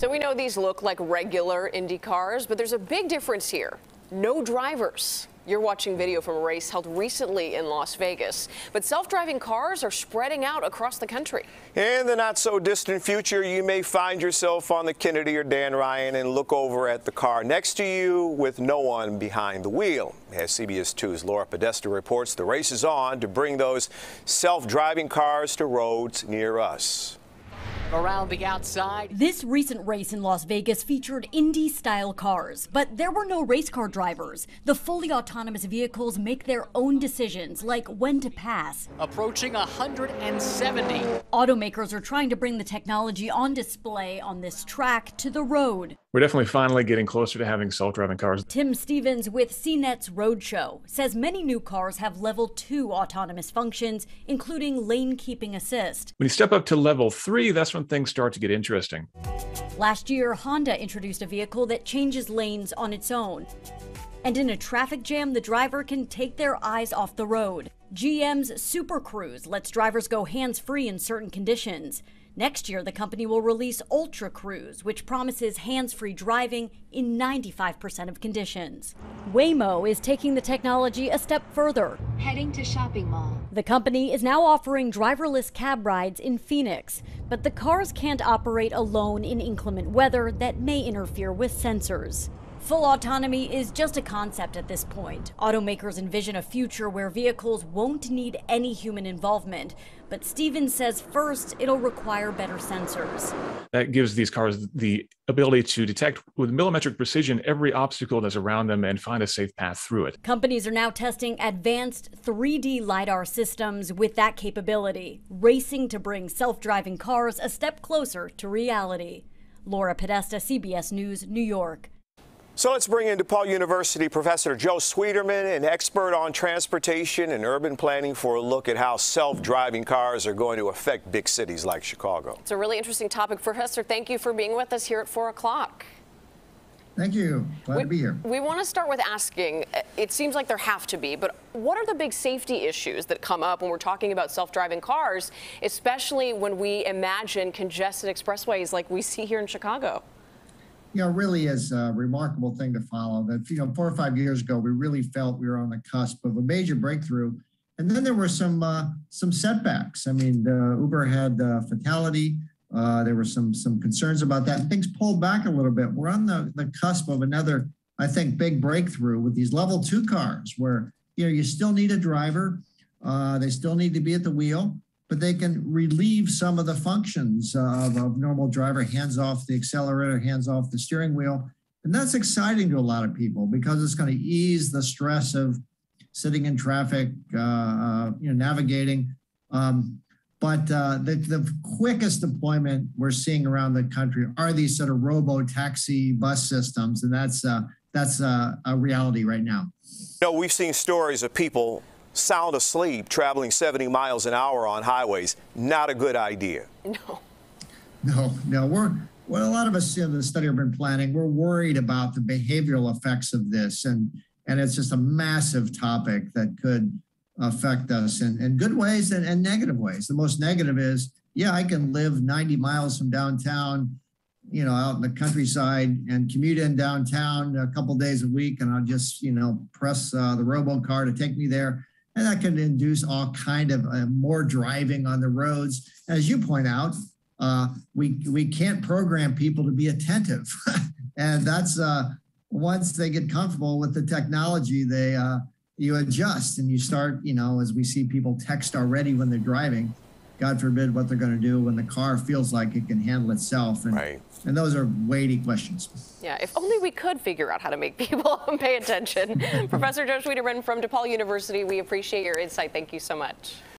So we know these look like regular Indy cars, but there's a big difference here. No drivers. You're watching video from a race held recently in Las Vegas, but self-driving cars are spreading out across the country. In the not-so-distant future, you may find yourself on the Kennedy or Dan Ryan and look over at the car next to you with no one behind the wheel. As CBS 2's Laura Podesta reports, the race is on to bring those self-driving cars to roads near us. Around the outside. This recent race in Las Vegas featured Indy-style cars, but there were no race car drivers. The fully autonomous vehicles make their own decisions, like when to pass. Approaching 170. Automakers are trying to bring the technology on display on this track to the road. We're definitely finally getting closer to having self-driving cars. Tim Stevens with CNET's Roadshow says many new cars have level 2 autonomous functions, including lane keeping assist. When you step up to level 3, that's when things start to get interesting. Last year, Honda introduced a vehicle that changes lanes on its own. And in a traffic jam, the driver can take their eyes off the road. GM's Super Cruise lets drivers go hands-free in certain conditions. Next year, the company will release Ultra Cruise, which promises hands-free driving in 95% of conditions. Waymo is taking the technology a step further. Heading to shopping mall. The company is now offering driverless cab rides in Phoenix, but the cars can't operate alone in inclement weather that may interfere with sensors. Full autonomy is just a concept at this point. Automakers envision a future where vehicles won't need any human involvement, but Stevens says first it'll require better sensors. That gives these cars the ability to detect with millimetric precision every obstacle that's around them and find a safe path through it. Companies are now testing advanced 3D LiDAR systems with that capability, racing to bring self-driving cars a step closer to reality. Laura Podesta, CBS News, New York. So let's bring in DePaul University Professor Joe Schwieterman, an expert on transportation and urban planning, for a look at how self-driving cars are going to affect big cities like Chicago. It's a really interesting topic. Professor, thank you for being with us here at 4 o'clock. Thank you. Glad to be here. We want to start with asking, it seems like there have to be, but what are the big safety issues that come up when we're talking about self-driving cars, especially when we imagine congested expressways like we see here in Chicago? You know, it really is a remarkable thing to follow. That, 4 or 5 years ago, we really felt we were on the cusp of a major breakthrough. And then there were some setbacks. I mean, Uber had fatality. There were some concerns about that. And things pulled back a little bit. We're on the cusp of another, I think, big breakthrough with these level 2 cars where, you still need a driver. They still need to be at the wheel, but they can relieve some of the functions of normal driver, hands off the accelerator, hands off the steering wheel. And that's exciting to a lot of people because it's going to ease the stress of sitting in traffic, navigating. But the quickest deployment we're seeing around the country are these sort of robo-taxi bus systems, and that's a reality right now. We've seen stories of people sound asleep traveling 70 miles an hour on highways. Not a good idea. No. Well, a lot of us in the study urban planning, we're worried about the behavioral effects of this, and it's just a massive topic that could affect us in good ways and negative ways. The most negative is, I can live 90 miles from downtown, out in the countryside and commute in downtown a couple days a week, and I'll just, press the robo car to take me there. And that can induce all kind of more driving on the roads. As you point out, we can't program people to be attentive. And that's once they get comfortable with the technology, you adjust and you start, as we see people text already when they're driving, God forbid what they're going to do when the car feels like it can handle itself. And, right. And those are weighty questions. Yeah, if only we could figure out how to make people pay attention. Professor Joe Schwieterman from DePaul University, we appreciate your insight. Thank you so much.